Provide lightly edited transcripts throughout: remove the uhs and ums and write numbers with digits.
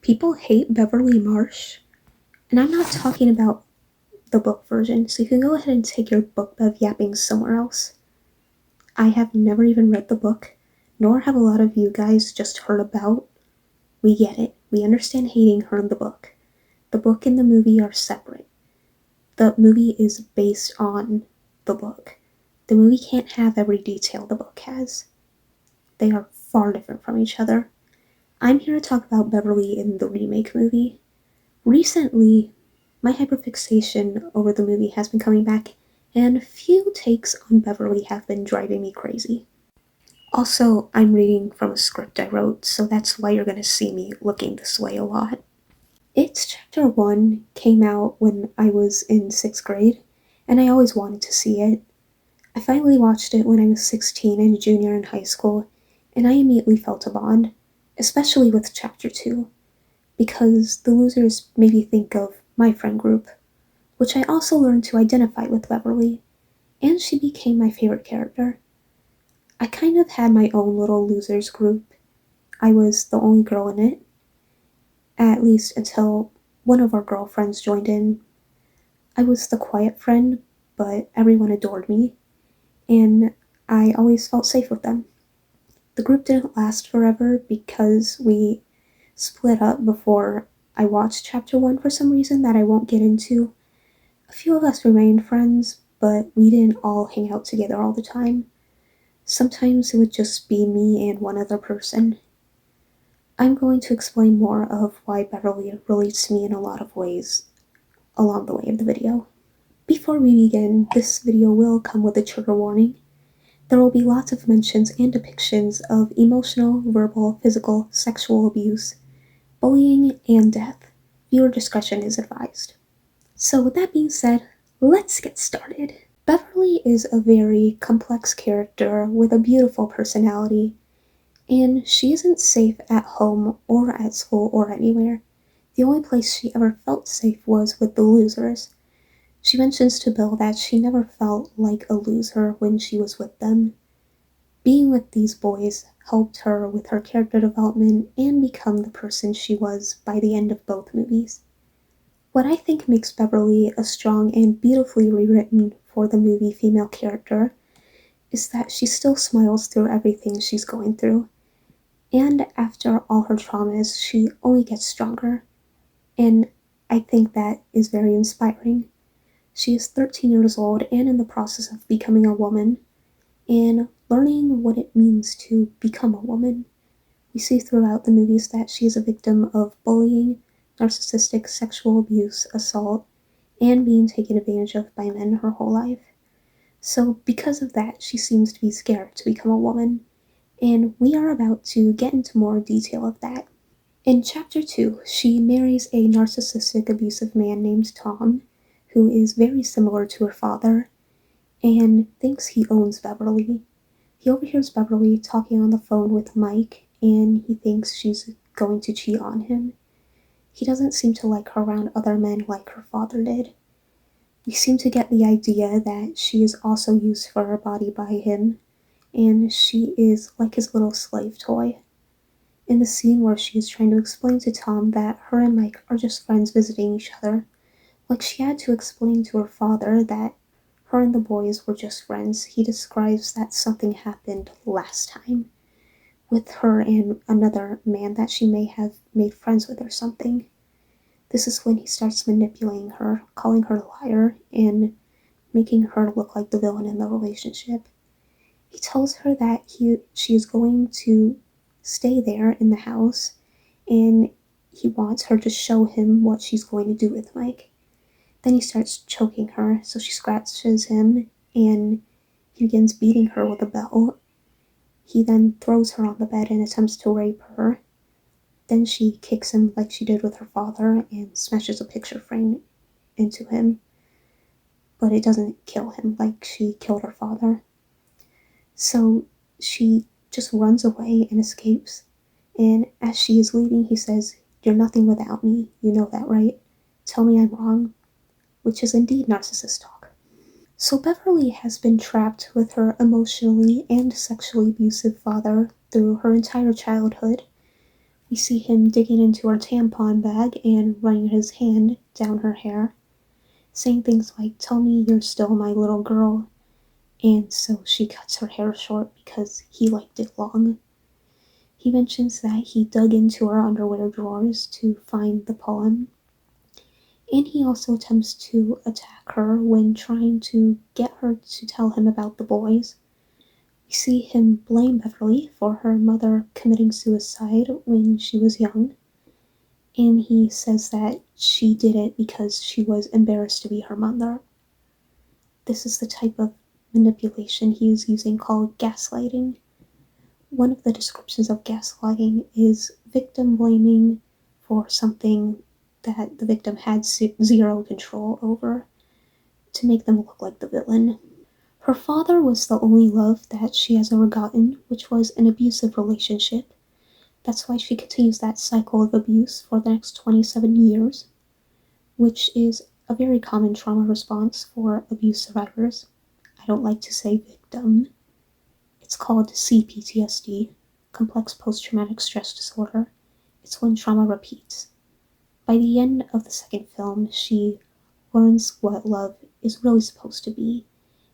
People hate Beverly Marsh, and I'm not talking about the book version, so you can go ahead and take your book Bev yapping somewhere else. I have never even read the book, nor have a lot of you guys just heard about. We get it. We understand hating her in the book. The book and the movie are separate. The movie is based on the book. The movie can't have every detail the book has. They are far different from each other. I'm here to talk about Beverly in the remake movie. Recently, my hyperfixation over the movie has been coming back, and few takes on Beverly have been driving me crazy. Also, I'm reading from a script I wrote, so that's why you're going to see me looking this way a lot. It's Chapter 1 came out when I was in 6th grade, and I always wanted to see it. I finally watched it when I was 16 and a junior in high school, and I immediately felt a bond, especially with Chapter 2, because the losers made me think of my friend group, which I also learned to identify with Beverly, and she became my favorite character. I kind of had my own little losers group. I was the only girl in it, at least until one of our girlfriends joined in. I was the quiet friend, but everyone adored me, and I always felt safe with them. The group didn't last forever because we split up before I watched Chapter 1 for some reason that I won't get into. A few of us remained friends, but we didn't all hang out together all the time. Sometimes it would just be me and one other person. I'm going to explain more of why Beverly relates to me in a lot of ways along the way of the video. Before we begin, this video will come with a trigger warning. There will be lots of mentions and depictions of emotional, verbal, physical, sexual abuse, bullying, and death. Viewer discretion is advised. So with that being said, let's get started. Beverly is a very complex character with a beautiful personality, and she isn't safe at home or at school or anywhere. The only place she ever felt safe was with the losers. She mentions to Bill that she never felt like a loser when she was with them. Being with these boys helped her with her character development and become the person she was by the end of both movies. What I think makes Beverly a strong and beautifully rewritten for the movie female character is that she still smiles through everything she's going through. And after all her traumas, she only gets stronger. And I think that is very inspiring. She is 13 years old and in the process of becoming a woman, and learning what it means to become a woman. We see throughout the movies that she is a victim of bullying, narcissistic sexual abuse, assault, and being taken advantage of by men her whole life. So because of that, she seems to be scared to become a woman, and we are about to get into more detail of that. In Chapter 2, she marries a narcissistic abusive man named Tom, who is very similar to her father, and thinks he owns Beverly. He overhears Beverly talking on the phone with Mike, and he thinks she's going to cheat on him. He doesn't seem to like her around other men like her father did. We seem to get the idea that she is also used for her body by him, and she is like his little slave toy. In the scene where she is trying to explain to Tom that her and Mike are just friends visiting each other, like she had to explain to her father that her and the boys were just friends, he describes that something happened last time with her and another man that she may have made friends with or something. This is when he starts manipulating her, calling her a liar, and making her look like the villain in the relationship. He tells her that she is going to stay there in the house, and he wants her to show him what she's going to do with Mike. Then he starts choking her, so she scratches him, and he begins beating her with a belt. He then throws her on the bed and attempts to rape her. Then she kicks him like she did with her father and smashes a picture frame into him. But it doesn't kill him like she killed her father. So she just runs away and escapes. And as she is leaving, he says, "You're nothing without me. You know that, right? Tell me I'm wrong." Which is indeed narcissist talk. So Beverly has been trapped with her emotionally and sexually abusive father through her entire childhood. We see him digging into her tampon bag and running his hand down her hair, saying things like, "Tell me you're still my little girl," and so she cuts her hair short because he liked it long. He mentions that he dug into her underwear drawers to find the poem, and he also attempts to attack her when trying to get her to tell him about the boys. We see him blame Beverly for her mother committing suicide when she was young, and he says that she did it because she was embarrassed to be her mother. This is the type of manipulation he is using called gaslighting. One of the descriptions of gaslighting is victim blaming for something that the victim had zero control over to make them look like the villain. Her father was the only love that she has ever gotten, which was an abusive relationship. That's why she continues that cycle of abuse for the next 27 years, which is a very common trauma response for abuse survivors. I don't like to say victim. It's called CPTSD, Complex Post-Traumatic Stress Disorder. It's when trauma repeats. By the end of the second film, she learns what love is really supposed to be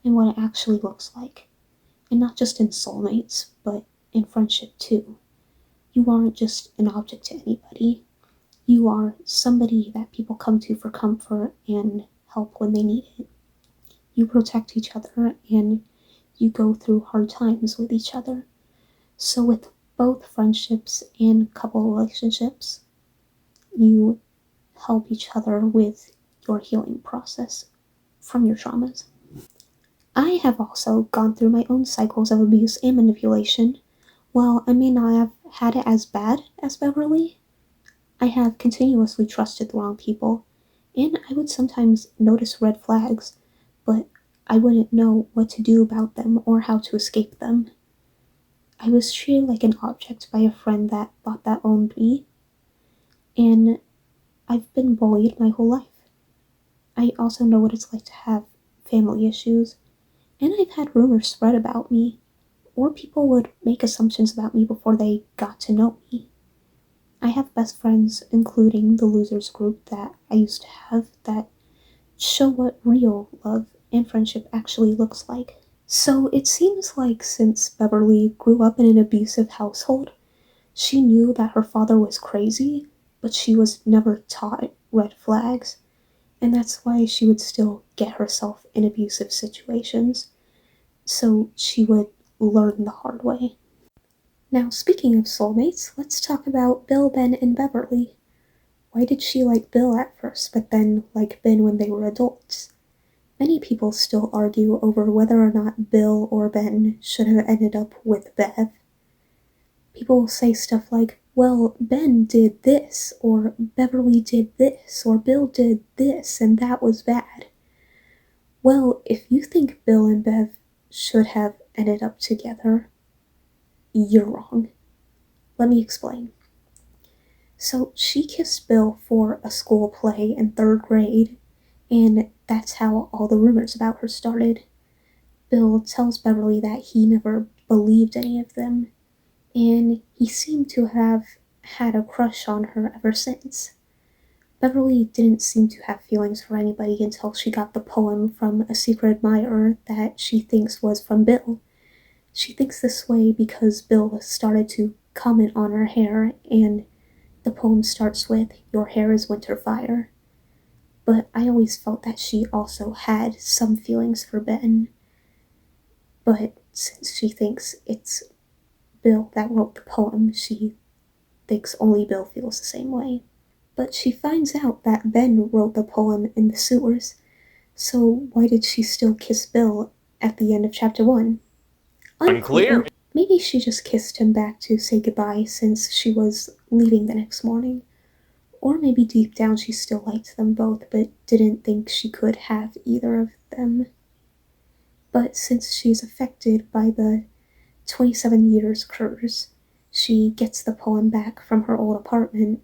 and what it actually looks like. And not just in soulmates, but in friendship too. You aren't just an object to anybody. You are somebody that people come to for comfort and help when they need it. You protect each other and you go through hard times with each other. So with both friendships and couple relationships, you help each other with your healing process from your traumas. I have also gone through my own cycles of abuse and manipulation. While I may not have had it as bad as Beverly, I have continuously trusted the wrong people, and I would sometimes notice red flags, but I wouldn't know what to do about them or how to escape them. I was treated like an object by a friend that thought that owned me, and I've been bullied my whole life. I also know what it's like to have family issues, and I've had rumors spread about me, or people would make assumptions about me before they got to know me. I have best friends, including the losers group that I used to have, that show what real love and friendship actually looks like. So it seems like since Beverly grew up in an abusive household, she knew that her father was crazy, but she was never taught red flags, and that's why she would still get herself in abusive situations. So she would learn the hard way. Now, speaking of soulmates, let's talk about Bill, Ben, and Beverly. Why did she like Bill at first, but then like Ben when they were adults? Many people still argue over whether or not Bill or Ben should have ended up with Bev. People will say stuff like, well, Ben did this, or Beverly did this, or Bill did this, and that was bad. Well, if you think Bill and Bev should have ended up together, you're wrong. Let me explain. So she kissed Bill for a school play in third grade, and that's how all the rumors about her started. Bill tells Beverly that he never believed any of them, and he seemed to have had a crush on her ever since. Beverly didn't seem to have feelings for anybody until she got the poem from a secret admirer that she thinks was from Bill. She thinks this way because Bill started to comment on her hair, and the poem starts with, "Your hair is winter fire." But I always felt that she also had some feelings for Ben. But since she thinks it's Bill that wrote the poem, she thinks only Bill feels the same way. But she finds out that Ben wrote the poem in the sewers, so why did she still kiss Bill at the end of chapter 1? Unclear. Maybe she just kissed him back to say goodbye since she was leaving the next morning. Or maybe deep down she still liked them both, but didn't think she could have either of them. But since she's affected by the 27 years curse, she gets the poem back from her old apartment,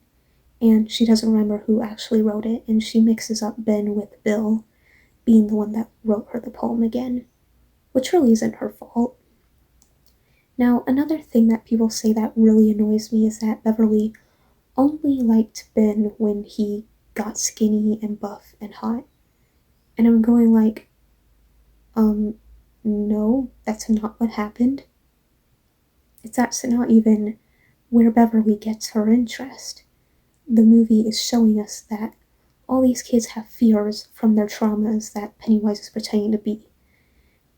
and she doesn't remember who actually wrote it, and she mixes up Ben with Bill, being the one that wrote her the poem again, which really isn't her fault. Now, another thing that people say that really annoys me is that Beverly only liked Ben when he got skinny and buff and hot. And I'm going like, no, that's not what happened. That's not even where Beverly gets her interest. The movie is showing us that all these kids have fears from their traumas that Pennywise is pretending to be.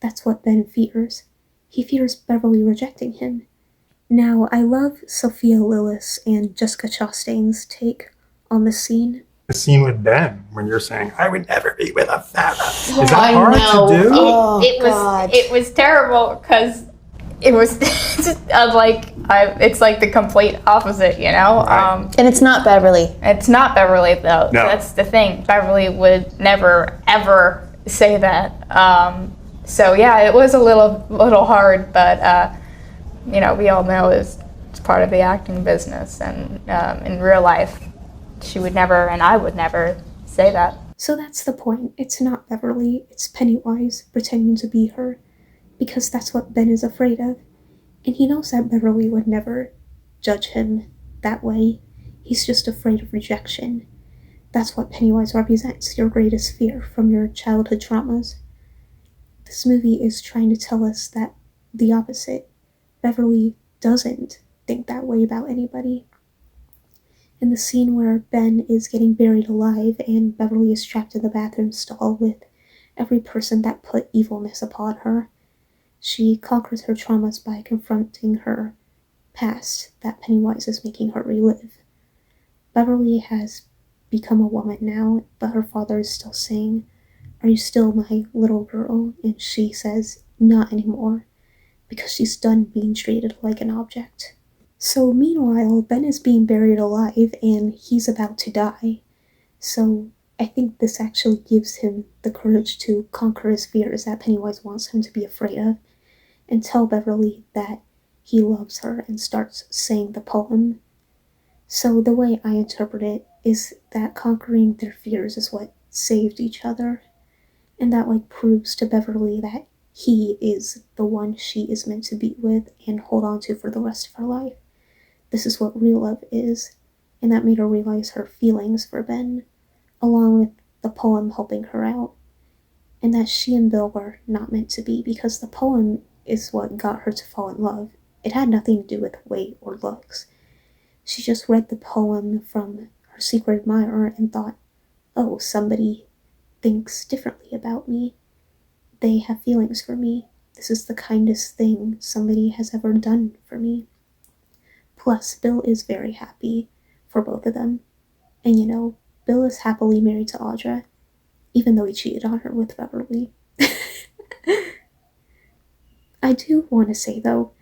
That's what Ben fears. He fears Beverly rejecting him. Now, I love Sophia Lillis and Jessica Chastain's take on the scene. The scene with Ben when you're saying, "I would never be with a fella." Yeah, Is that hard to do? It was terrible because it was it's like the complete opposite, you know. Right. And it's not Beverly. It's not Beverly though. No. That's the thing. Beverly would never ever say that. So yeah, it was a little hard, but you know, we all know it's part of the acting business, and in real life, she would never, and I would never say that. So that's the point. It's not Beverly, it's Pennywise pretending to be her, because that's what Ben is afraid of. And he knows that Beverly would never judge him that way. He's just afraid of rejection. That's what Pennywise represents, your greatest fear from your childhood traumas. This movie is trying to tell us that the opposite. Beverly doesn't think that way about anybody. In the scene where Ben is getting buried alive and Beverly is trapped in the bathroom stall with every person that put evilness upon her, she conquers her traumas by confronting her past that Pennywise is making her relive. Beverly has become a woman now, but her father is still saying, "Are you still my little girl?" And she says, "Not anymore," because she's done being treated like an object. So meanwhile, Ben is being buried alive and he's about to die. So I think this actually gives him the courage to conquer his fears that Pennywise wants him to be afraid of, and tell Beverly that he loves her and starts saying the poem. So the way I interpret it is that conquering their fears is what saved each other, and that proves to Beverly that he is the one she is meant to be with and hold on to for the rest of her life. This is what real love is, and that made her realize her feelings for Ben, along with the poem helping her out, and that she and Bill were not meant to be, because the poem is what got her to fall in love. It had nothing to do with weight or looks. She just read the poem from her secret admirer and thought, oh, somebody thinks differently about me. They have feelings for me. This is the kindest thing somebody has ever done for me. Plus, Bill is very happy for both of them. And you know, Bill is happily married to Audra, even though he cheated on her with Beverly. I do want to say, though,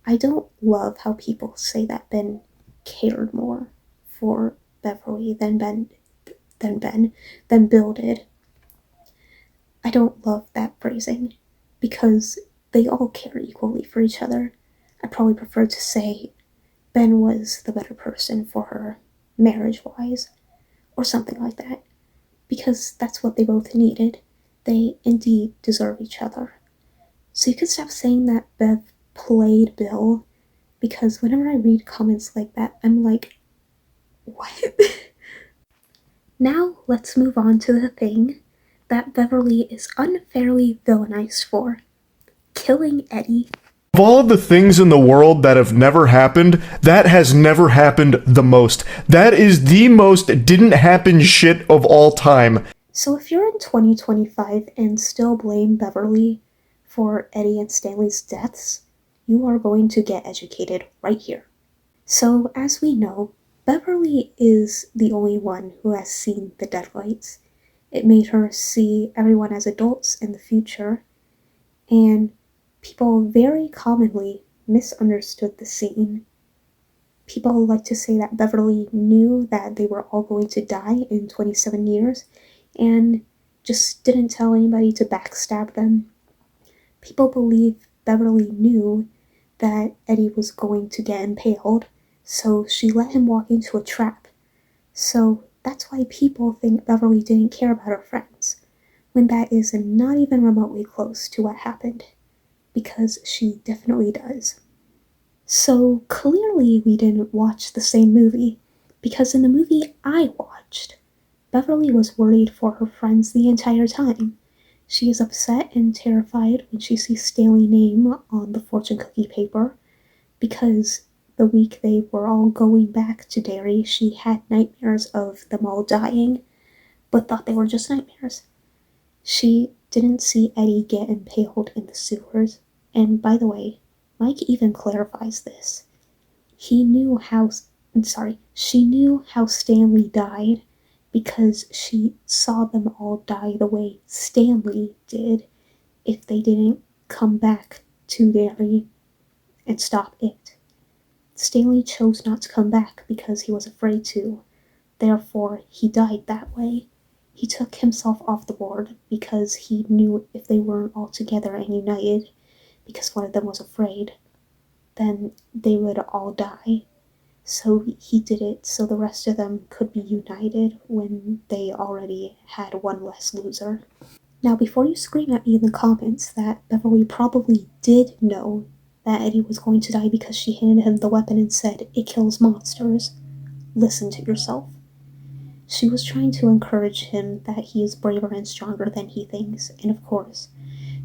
I don't love how people say that Ben cared more for Beverly than Bill did. I don't love that phrasing, because they all care equally for each other. I probably prefer to say Ben was the better person for her, marriage-wise, or something like that, because that's what they both needed. They indeed deserve each other. So you can stop saying that Bev played Bill, because whenever I read comments like that, I'm like, what? Now let's move on to the thing that Beverly is unfairly villainized for: killing Eddie. Of all of the things in the world that have never happened, that has never happened the most. That is the most didn't happen shit of all time. So if you're in 2025 and still blame Beverly for Eddie and Stanley's deaths, you are going to get educated right here. So as we know, Beverly is the only one who has seen the deadlights. It made her see everyone as adults in the future, and people very commonly misunderstood the scene. People like to say that Beverly knew that they were all going to die in 27 years and just didn't tell anybody to backstab them. People believe Beverly knew that Eddie was going to get impaled, so she let him walk into a trap. So that's why people think Beverly didn't care about her friends, when that is not even remotely close to what happened, because she definitely does. So clearly we didn't watch the same movie, Because in the movie I watched, Beverly was worried for her friends the entire time. She is upset and terrified when she sees Stanley's name on the fortune cookie paper because the week they were all going back to Derry, she had nightmares of them all dying, but thought they were just nightmares. She didn't see Eddie get impaled in the sewers, and by the way, Mike even clarifies this. He knew how, she knew how Stanley died because she saw them all die the way Stanley did if they didn't come back to Derry and stop it. Stanley chose not to come back because he was afraid to. Therefore, he died that way. He took himself off the board because he knew if they weren't all together and united, because one of them was afraid, then they would all die. So he did it so the rest of them could be united when they already had one less loser. Now, before you scream at me in the comments that Beverly probably did know that Eddie was going to die because she handed him the weapon and said, "It kills monsters," listen to yourself. She was trying to encourage him that he is braver and stronger than he thinks, and of course,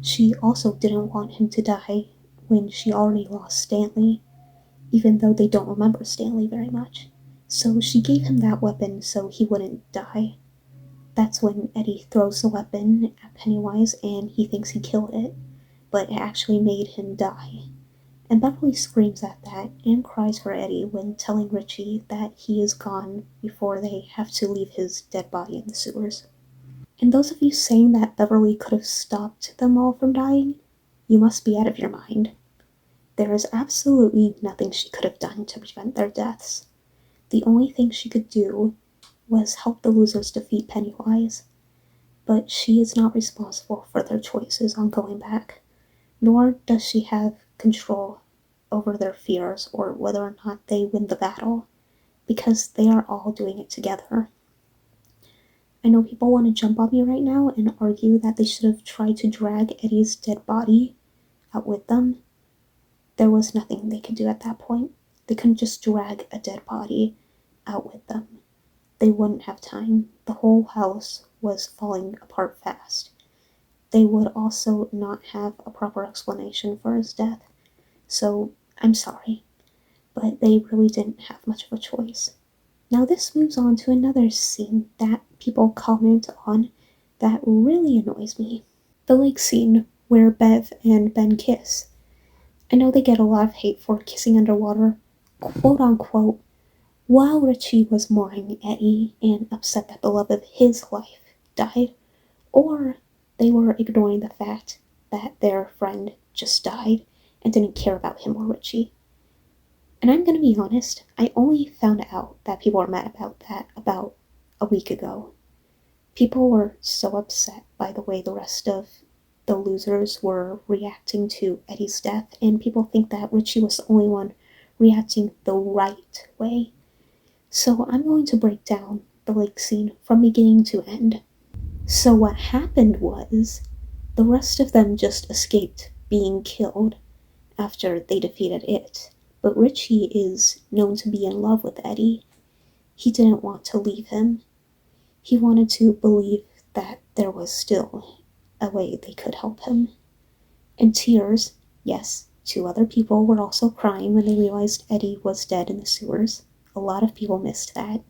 she also didn't want him to die when she already lost Stanley, even though they don't remember Stanley very much. So she gave him that weapon so he wouldn't die. That's when Eddie throws the weapon at Pennywise and he thinks he killed it, but it actually made him die. And Beverly screams at that and cries for Eddie when telling Richie that he is gone before they have to leave his dead body in the sewers. And those of you saying that Beverly could have stopped them all from dying, you must be out of your mind. There is absolutely nothing she could have done to prevent their deaths. The only thing she could do was help the losers defeat Pennywise, but she is not responsible for their choices on going back, nor does she have control over their fears or whether or not they win the battle, because they are all doing it together. I know people want to jump on me right now and argue that they should have tried to drag Eddie's dead body out with them. There was nothing they could do at that point. They couldn't just drag a dead body out with them. They wouldn't have time. The whole house was falling apart fast. They would also not have a proper explanation for his death. So, I'm sorry, but they really didn't have much of a choice. Now this moves on to another scene that people comment on that really annoys me. The lake scene where Bev and Ben kiss. I know they get a lot of hate for kissing underwater, quote unquote, while Richie was mourning Eddie and upset that the love of his life died, or they were ignoring the fact that their friend just died and didn't care about him or Richie. And I'm gonna be honest, I only found out that people were mad about that about a week ago. People were so upset by the way the rest of the losers were reacting to Eddie's death, and people think that Richie was the only one reacting the right way. So I'm going to break down the lake scene from beginning to end. So what happened was, the rest of them just escaped being killed after they defeated it. But Richie is known to be in love with Eddie. He didn't want to leave him. He wanted to believe that there was still a way they could help him. And tears, yes, 2 other people were also crying when they realized Eddie was dead in the sewers. A lot of people missed that.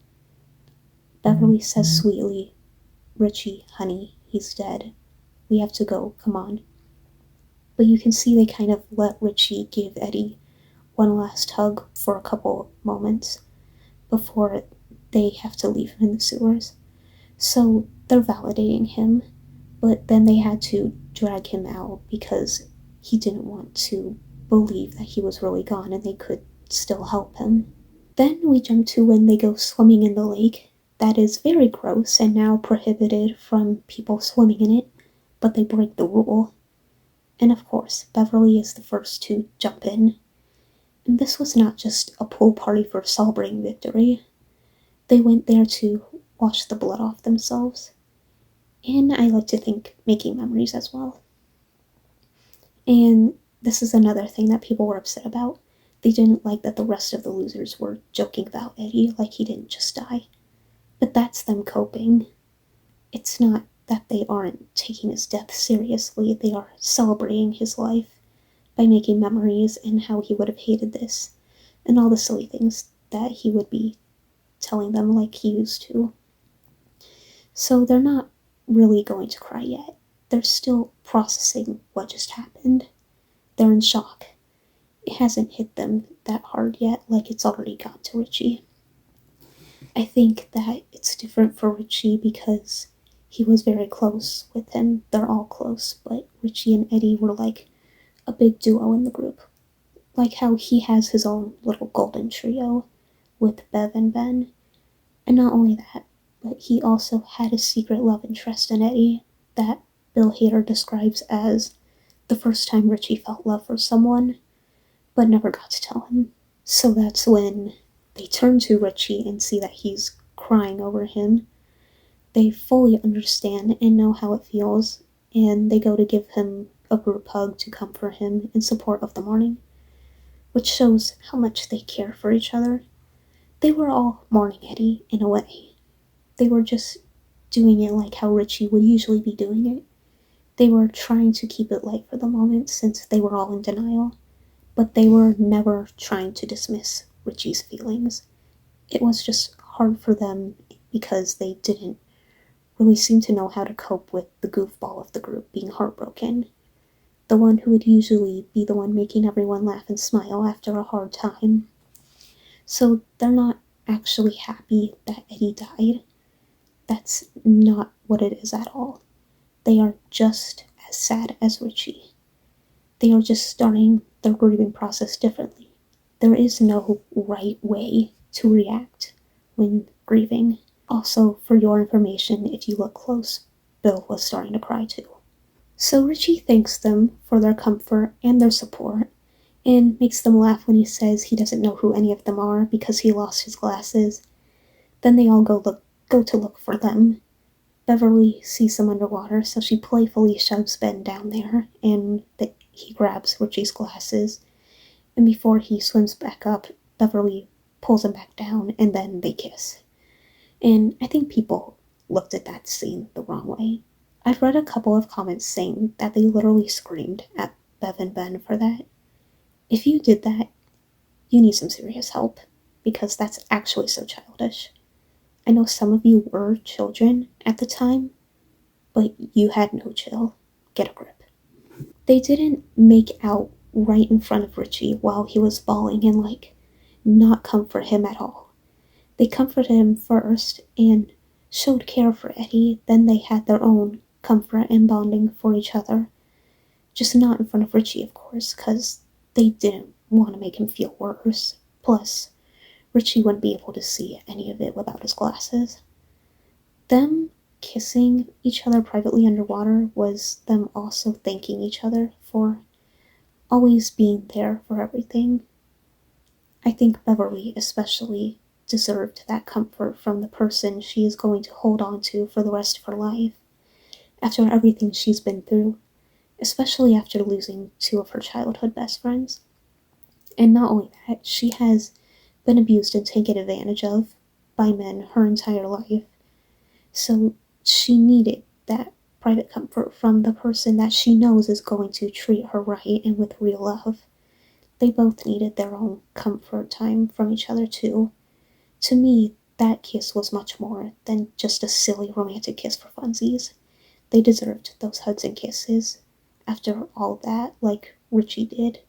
Beverly says sweetly, "Richie, honey, he's dead. We have to go, come on." But you can see they kind of let Richie give Eddie one last hug for a couple moments before they have to leave him in the sewers. So they're validating him, but then they had to drag him out because he didn't want to believe that he was really gone and they could still help him. Then we jump to when they go swimming in the lake. That is very gross and now prohibited from people swimming in it, but they break the rule. And of course, Beverly is the first to jump in. And this was not just a pool party for celebrating victory. They went there to wash the blood off themselves. And I like to think making memories as well. And this is another thing that people were upset about. They didn't like that the rest of the losers were joking about Eddie like he didn't just die. But that's them coping. It's not that they aren't taking his death seriously, they are celebrating his life by making memories and how he would have hated this, and all the silly things that he would be telling them like he used to. So they're not really going to cry yet. They're still processing what just happened. They're in shock. It hasn't hit them that hard yet, like it's already got to Richie. I think that it's different for Richie because he was very close with him. They're all close, but Richie and Eddie were like a big duo in the group. Like how he has his own little golden trio with Bev and Ben. And not only that, but he also had a secret love interest in Eddie that Bill Hader describes as the first time Richie felt love for someone, but never got to tell him. So that's when they turn to Richie and see that he's crying over him. They fully understand and know how it feels, and they go to give him a group hug to comfort him in support of the mourning, which shows how much they care for each other. They were all mourning Eddie in a way. They were just doing it like how Richie would usually be doing it. They were trying to keep it light for the moment since they were all in denial, but they were never trying to dismiss Richie's feelings. It was just hard for them because they didn't really seem to know how to cope with the goofball of the group being heartbroken. The one who would usually be the one making everyone laugh and smile after a hard time. So they're not actually happy that Eddie died. That's not what it is at all. They are just as sad as Richie. They are just starting their grieving process differently. There is no right way to react when grieving. Also, for your information, if you look close, Bill was starting to cry too. So Richie thanks them for their comfort and their support, and makes them laugh when he says he doesn't know who any of them are because he lost his glasses. Then they all go to look for them. Beverly sees them underwater, so she playfully shoves Ben down there, and he grabs Richie's glasses. And before he swims back up, Beverly pulls him back down, and then they kiss. And I think people looked at that scene the wrong way. I've read a couple of comments saying that they literally screamed at Bev and Ben for that. If you did that, you need some serious help, because that's actually so childish. I know some of you were children at the time, but you had no chill. Get a grip. They didn't make out right in front of Richie while he was bawling and not comfort him at all. They comforted him first and showed care for Eddie, then they had their own comfort and bonding for each other. Just not in front of Richie, of course, because they didn't want to make him feel worse. Plus, Richie wouldn't be able to see any of it without his glasses. Them kissing each other privately underwater was them also thanking each other for always being there for everything. I think Beverly especially deserved that comfort from the person she is going to hold on to for the rest of her life, after everything she's been through, especially after losing two of her childhood best friends. And not only that, she has been abused and taken advantage of by men her entire life. So she needed that private comfort from the person that she knows is going to treat her right and with real love. They both needed their own comfort time from each other too. To me, that kiss was much more than just a silly romantic kiss for funsies. They deserved those hugs and kisses after all that, like Richie did.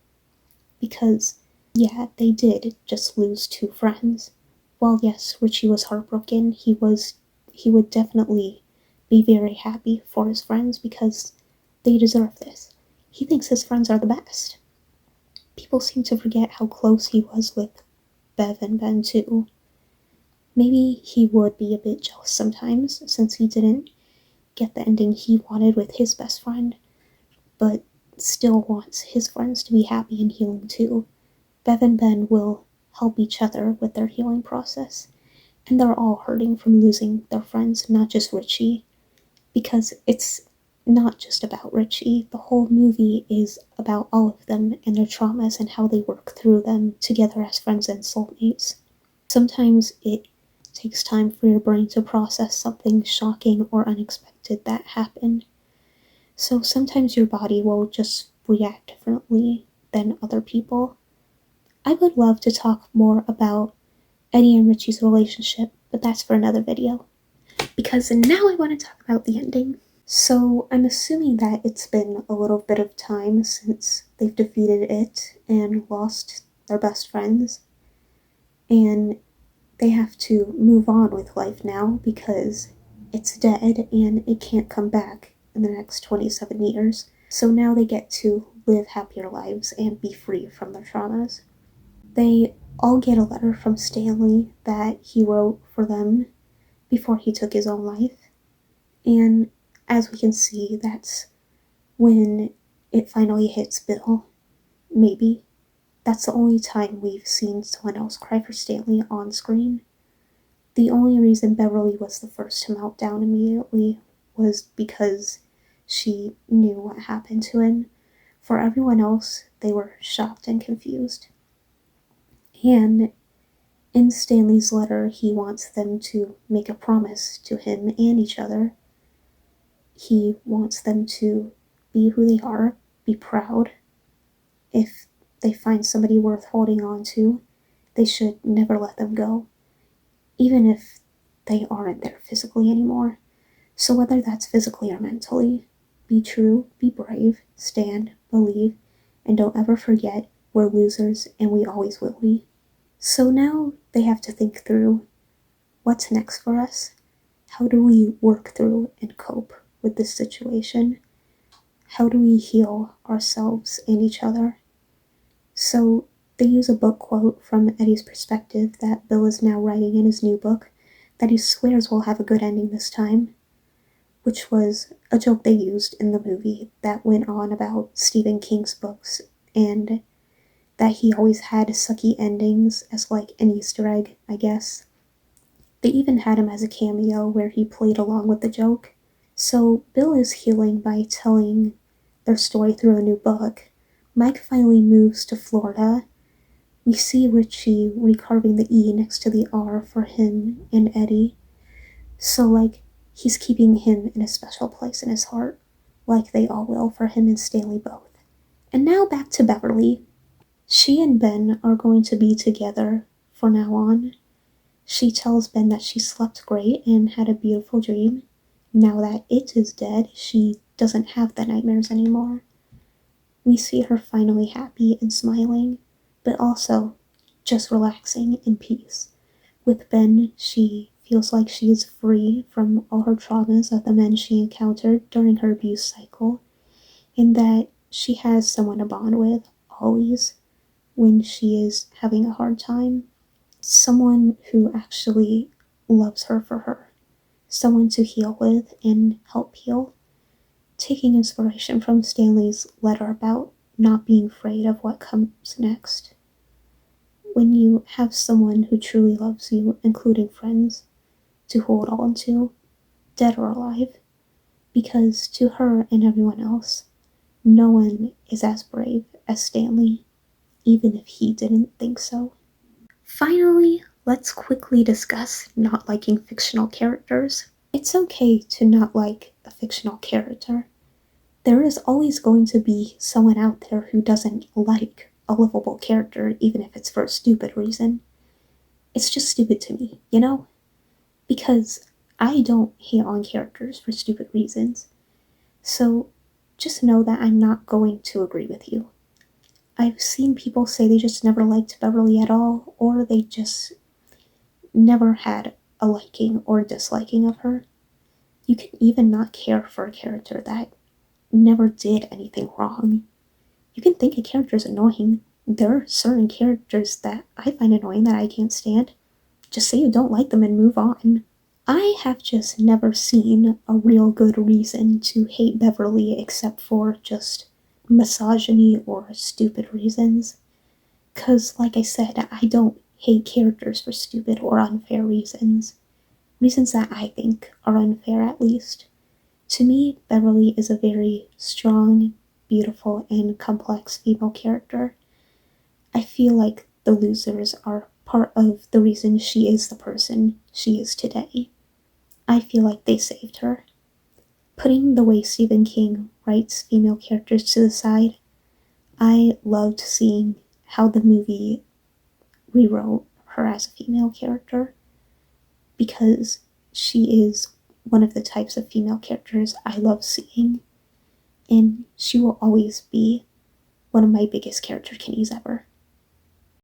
Because, yeah, they did just lose two friends. While yes, Richie was heartbroken, he would definitely be very happy for his friends because they deserve this. He thinks his friends are the best. People seem to forget how close he was with Bev and Ben too. Maybe he would be a bit jealous sometimes since he didn't get the ending he wanted with his best friend, but still wants his friends to be happy and healing too. Bev and Ben will help each other with their healing process, and they're all hurting from losing their friends, not just Richie, because it's not just about Richie. The whole movie is about all of them and their traumas and how they work through them together as friends and soulmates. Sometimes it takes time for your brain to process something shocking or unexpected that happened. So sometimes your body will just react differently than other people. I would love to talk more about Eddie and Richie's relationship, but that's for another video. Because now I want to talk about the ending. So I'm assuming that it's been a little bit of time since they've defeated it and lost their best friends. And they have to move on with life now because it's dead and it can't come back in the next 27 years. So now they get to live happier lives and be free from their traumas. They all get a letter from Stanley that he wrote for them before he took his own life. And as we can see, that's when it finally hits Bill. Maybe. That's the only time we've seen someone else cry for Stanley on screen. The only reason Beverly was the first to melt down immediately was because she knew what happened to him. For everyone else, they were shocked and confused. And in Stanley's letter, he wants them to make a promise to him and each other. He wants them to be who they are, be proud. If they find somebody worth holding on to, they should never let them go, even if they aren't there physically anymore. So whether that's physically or mentally, be true, be brave, stand, believe, and don't ever forget we're losers and we always will be. So now they have to think through what's next for us. How do we work through and cope with this situation? How do we heal ourselves and each other? So they use a book quote from Eddie's perspective that Bill is now writing in his new book that he swears will have a good ending this time, which was a joke they used in the movie that went on about Stephen King's books and that he always had sucky endings as like an Easter egg, I guess. They even had him as a cameo where he played along with the joke. So Bill is healing by telling their story through a new book. Mike finally moves to Florida. We see Richie recarving the E next to the R for him and Eddie. So like he's keeping him in a special place in his heart, like they all will for him and Stanley both. And now back to Beverly. She and Ben are going to be together from now on. She tells Ben that she slept great and had a beautiful dream. Now that it is dead, she doesn't have the nightmares anymore. We see her finally happy and smiling, but also just relaxing in peace. With Ben, she feels like she is free from all her traumas of the men she encountered during her abuse cycle, and that she has someone to bond with, always, when she is having a hard time. Someone who actually loves her for her. Someone to heal with and help heal. Taking inspiration from Stanley's letter about not being afraid of what comes next. When you have someone who truly loves you, including friends, to hold on to, dead or alive, because to her and everyone else, no one is as brave as Stanley, even if he didn't think so. Finally, let's quickly discuss not liking fictional characters. It's okay to not like a fictional character. There is always going to be someone out there who doesn't like a livable character, even if it's for a stupid reason. It's just stupid to me, you know? Because I don't hate on characters for stupid reasons. So just know that I'm not going to agree with you. I've seen people say they just never liked Beverly at all, or they just never had a liking or disliking of her. You can even not care for a character that never did anything wrong. You can think a character is annoying. There are certain characters that I find annoying that I can't stand. Just say you don't like them and move on. I have just never seen a real good reason to hate Beverly except for just misogyny or stupid reasons. 'Cause, like I said, I don't hate characters for stupid or unfair reasons. Reasons that I think are unfair, at least. To me, Beverly is a very strong, beautiful, and complex female character. I feel like the losers are part of the reason she is the person she is today. I feel like they saved her. Putting the way Stephen King writes female characters to the side, I loved seeing how the movie rewrote her as a female character, because she is one of the types of female characters I love seeing, and she will always be one of my biggest character kitties ever.